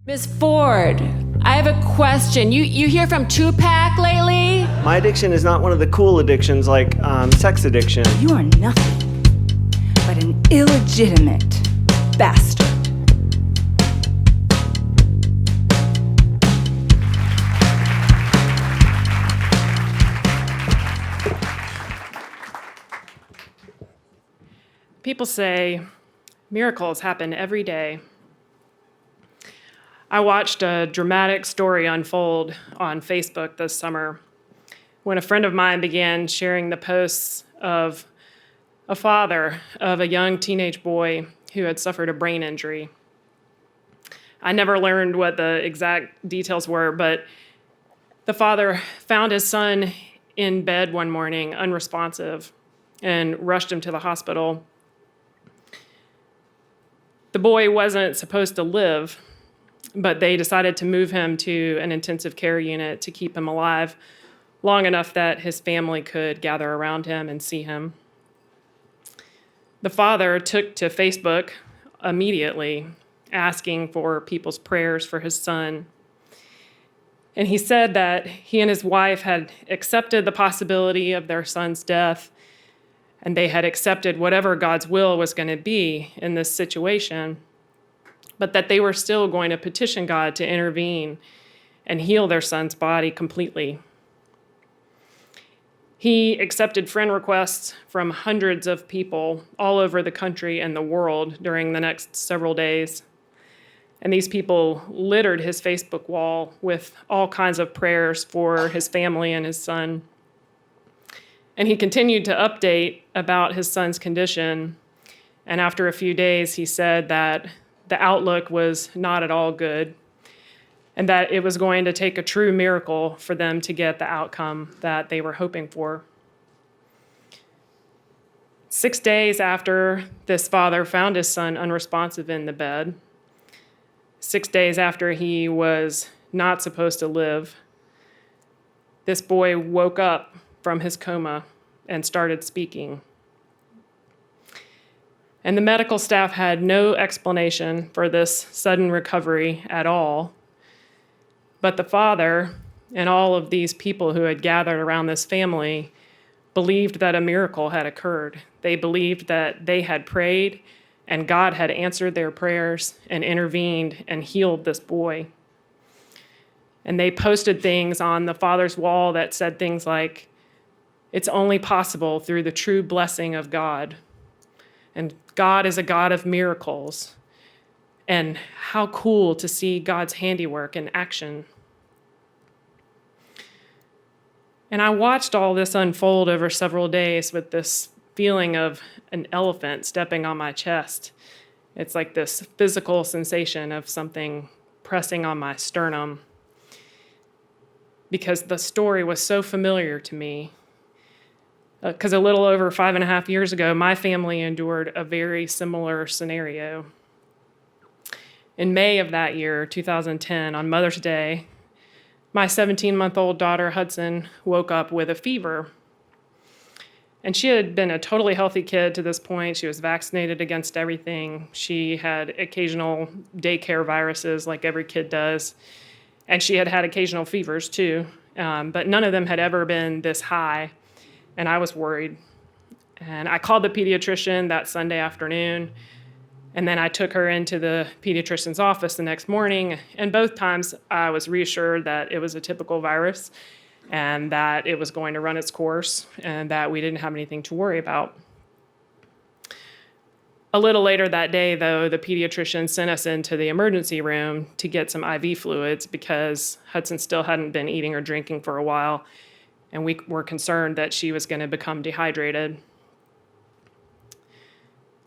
Ms. Ford, I have a question. You hear from Tupac lately? My addiction is not one of the cool addictions like sex addiction. You are nothing but an illegitimate bastard. People say miracles happen every day. I watched a dramatic story unfold on Facebook this summer when a friend of mine began sharing the posts of a father of a young teenage boy who had suffered a brain injury. I never learned what the exact details were, but the father found his son in bed one morning, unresponsive, and rushed him to the hospital. The boy wasn't supposed to live, but they decided to move him to an intensive care unit to keep him alive long enough that his family could gather around him and see him. The father took to Facebook immediately, asking for people's prayers for his son. And he said that he and his wife had accepted the possibility of their son's death, and they had accepted whatever God's will was going to be in this situation, but that they were still going to petition God to intervene and heal their son's body completely. He accepted friend requests from hundreds of people all over the country and the world during the next several days. And these people littered his Facebook wall with all kinds of prayers for his family and his son. And he continued to update about his son's condition. And after a few days, he said that the outlook was not at all good and that it was going to take a true miracle for them to get the outcome that they were hoping for. 6 days after this father found his son unresponsive in the bed, 6 days after he was not supposed to live, this boy woke up from his coma and started speaking. And the medical staff had no explanation for this sudden recovery at all. But the father and all of these people who had gathered around this family believed that a miracle had occurred. They believed that they had prayed and God had answered their prayers and intervened and healed this boy. And they posted things on the father's wall that said things like, "It's only possible through the true blessing of God. And God is a God of miracles. And how cool to see God's handiwork in action." And I watched all this unfold over several days with this feeling of an elephant stepping on my chest. It's like this physical sensation of something pressing on my sternum, because the story was so familiar to me. Because a little over 5.5 years ago, my family endured a very similar scenario. In May of that year, 2010, on Mother's Day, my 17-month-old daughter, Hudson, woke up with a fever. And she had been a totally healthy kid to this point. She was vaccinated against everything. She had occasional daycare viruses like every kid does. And she had had occasional fevers too. But none of them had ever been this high. And I was worried. And I called the pediatrician that Sunday afternoon. And then I took her into the pediatrician's office the next morning. And both times I was reassured that it was a typical virus and that it was going to run its course and that we didn't have anything to worry about. A little later that day, though, the pediatrician sent us into the emergency room to get some IV fluids because Hudson still hadn't been eating or drinking for a while, and we were concerned that she was going to become dehydrated.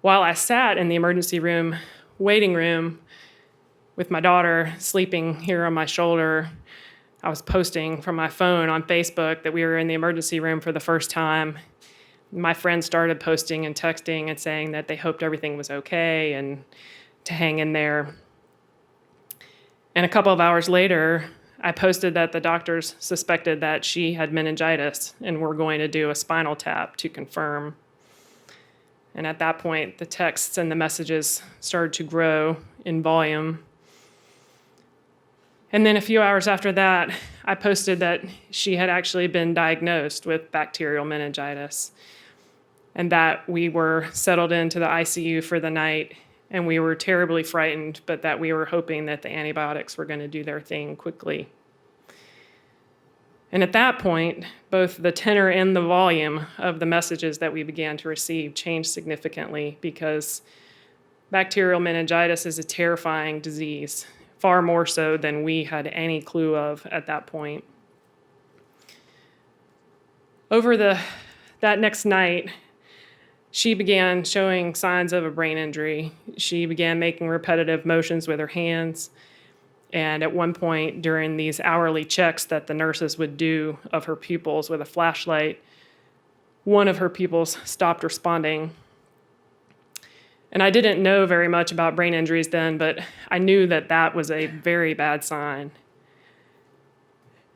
While I sat in the emergency room, waiting room, with my daughter sleeping here on my shoulder, I was posting from my phone on Facebook that we were in the emergency room for the first time. My friends started posting and texting and saying that they hoped everything was okay and to hang in there. And a couple of hours later, I posted that the doctors suspected that she had meningitis and were going to do a spinal tap to confirm. And at that point, the texts and the messages started to grow in volume. And then a few hours after that, I posted that she had actually been diagnosed with bacterial meningitis and that we were settled into the ICU for the night, and we were terribly frightened, but that we were hoping that the antibiotics were going to do their thing quickly. And at that point, both the tenor and the volume of the messages that we began to receive changed significantly, because bacterial meningitis is a terrifying disease, far more so than we had any clue of at that point. Over that next night, she began showing signs of a brain injury. She began making repetitive motions with her hands. And at one point during these hourly checks that the nurses would do of her pupils with a flashlight, one of her pupils stopped responding. And I didn't know very much about brain injuries then, but I knew that that was a very bad sign.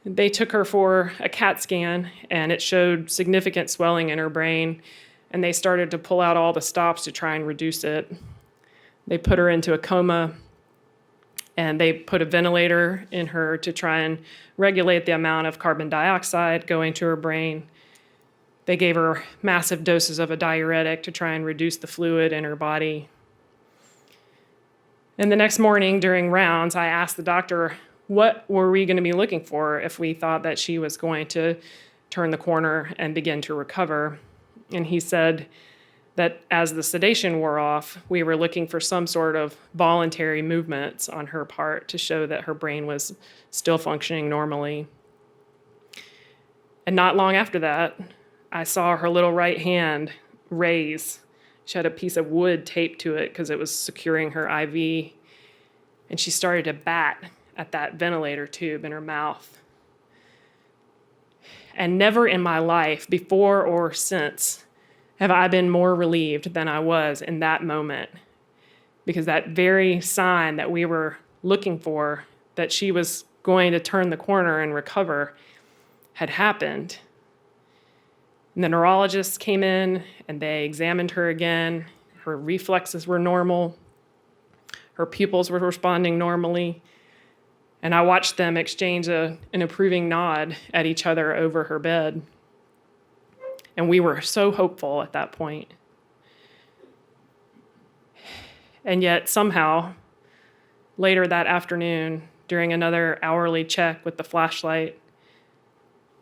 They took her for a CAT scan, and it showed significant swelling in her brain, and they started to pull out all the stops to try and reduce it. They put her into a coma, and they put a ventilator in her to try and regulate the amount of carbon dioxide going to her brain. They gave her massive doses of a diuretic to try and reduce the fluid in her body. And the next morning during rounds, I asked the doctor, what were we going to be looking for if we thought that she was going to turn the corner and begin to recover? And he said that as the sedation wore off, we were looking for some sort of voluntary movements on her part to show that her brain was still functioning normally. And not long after that, I saw her little right hand raise. She had a piece of wood taped to it because it was securing her IV. And she started to bat at that ventilator tube in her mouth. And never in my life, before or since, have I been more relieved than I was in that moment. Because that very sign that we were looking for, that she was going to turn the corner and recover, had happened. And the neurologists came in and they examined her again. Her reflexes were normal. Her pupils were responding normally. And I watched them exchange an approving nod at each other over her bed. And we were so hopeful at that point. And yet somehow, later that afternoon, during another hourly check with the flashlight,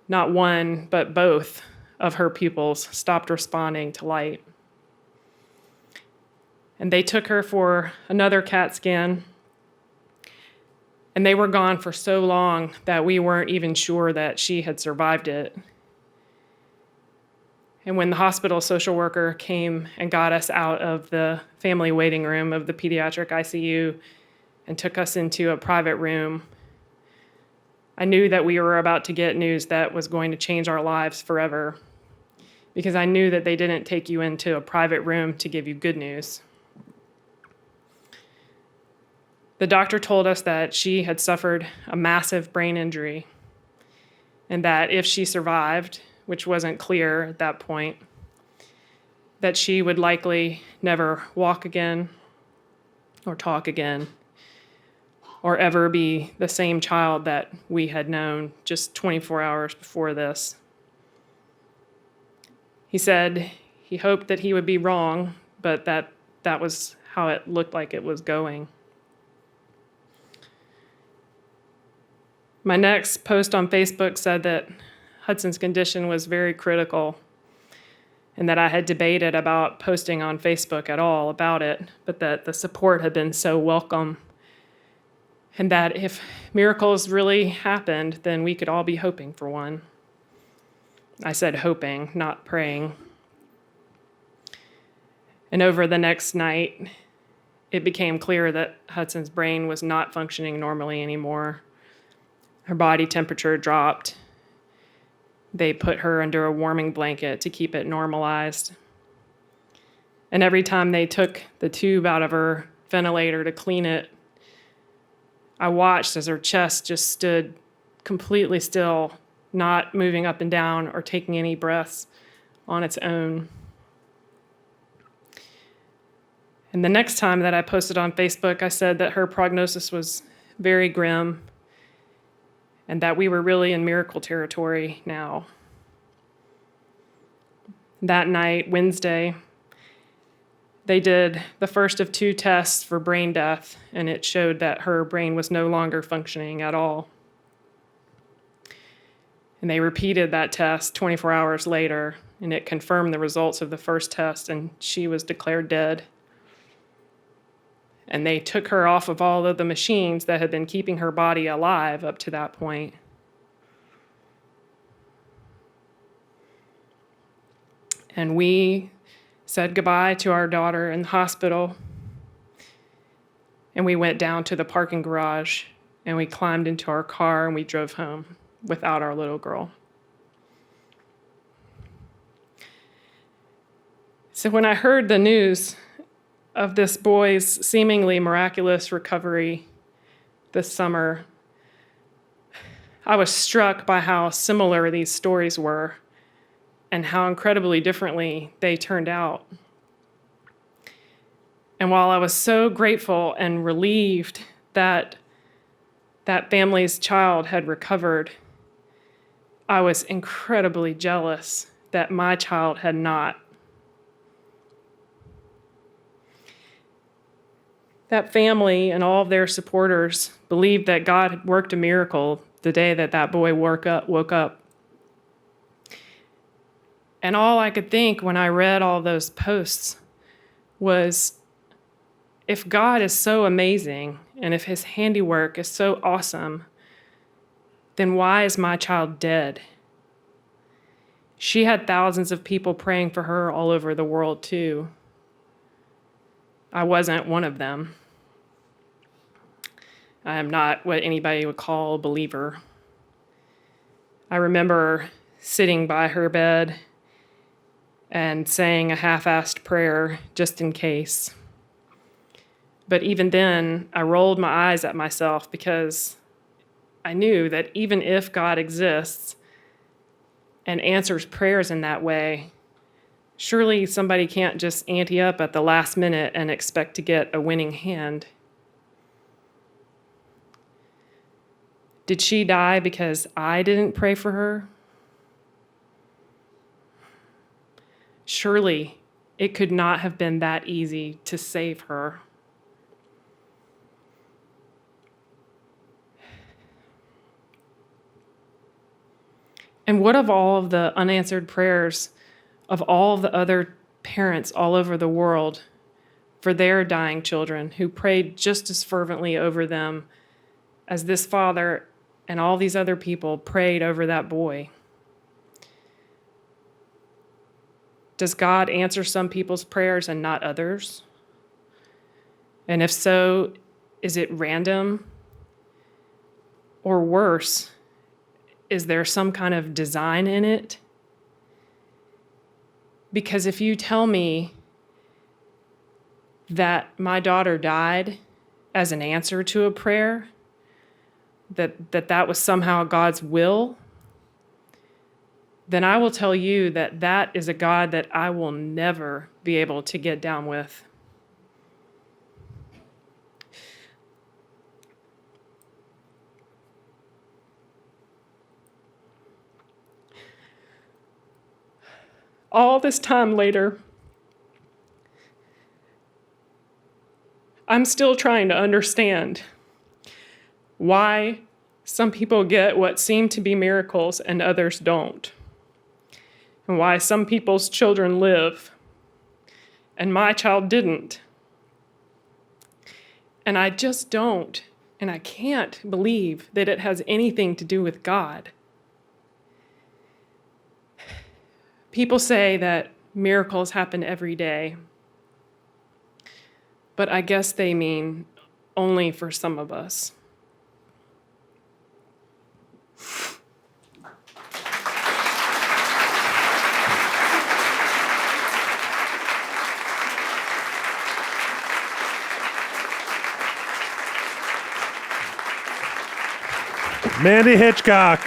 not one, but both of her pupils stopped responding to light. And they took her for another CAT scan. And they were gone for so long that we weren't even sure that she had survived it. And when the hospital social worker came and got us out of the family waiting room of the pediatric ICU and took us into a private room, I knew that we were about to get news that was going to change our lives forever, because I knew that they didn't take you into a private room to give you good news. The doctor told us that she had suffered a massive brain injury, and that if she survived, which wasn't clear at that point, that she would likely never walk again or talk again or ever be the same child that we had known just 24 hours before this. He said he hoped that he would be wrong, but that was how it looked like it was going. My next post on Facebook said that Hudson's condition was very critical and that I had debated about posting on Facebook at all about it, but that the support had been so welcome, and that if miracles really happened, then we could all be hoping for one. I said hoping, not praying. And over the next night, it became clear that Hudson's brain was not functioning normally anymore. Her body temperature dropped. They put her under a warming blanket to keep it normalized. And every time they took the tube out of her ventilator to clean it, I watched as her chest just stood completely still, not moving up and down or taking any breaths on its own. And the next time that I posted on Facebook, I said that her prognosis was very grim and that we were really in miracle territory now. That night, Wednesday, they did the first of 2 tests for brain death, and it showed that her brain was no longer functioning at all. And they repeated that test 24 hours later, and it confirmed the results of the first test, and she was declared dead. And they took her off of all of the machines that had been keeping her body alive up to that point. And we said goodbye to our daughter in the hospital, and we went down to the parking garage, and we climbed into our car, and we drove home without our little girl. So when I heard the news of this boy's seemingly miraculous recovery this summer, I was struck by how similar these stories were and how incredibly differently they turned out. And while I was so grateful and relieved that that family's child had recovered, I was incredibly jealous that my child had not. That family and all of their supporters believed that God had worked a miracle the day that that boy woke up. And all I could think when I read all those posts was, if God is so amazing and if his handiwork is so awesome, then why is my child dead? She had thousands of people praying for her all over the world too. I wasn't one of them. I am not what anybody would call a believer. I remember sitting by her bed and saying a half-assed prayer just in case. But even then, I rolled my eyes at myself because I knew that even if God exists and answers prayers in that way, surely somebody can't just ante up at the last minute and expect to get a winning hand. Did she die because I didn't pray for her? Surely it could not have been that easy to save her. And what of all of the unanswered prayers of all of the other parents all over the world for their dying children who prayed just as fervently over them as this father and all these other people prayed over that boy? Does God answer some people's prayers and not others? And if so, is it random? Or worse, is there some kind of design in it? Because if you tell me that my daughter died as an answer to a prayer, that was somehow God's will, then I will tell you that that is a God that I will never be able to get down with. All this time later, I'm still trying to understand why some people get what seem to be miracles and others don't, and why some people's children live and my child didn't. And I just don't, and I can't believe that it has anything to do with God. People say that miracles happen every day, but I guess they mean only for some of us. Mandy Hitchcock.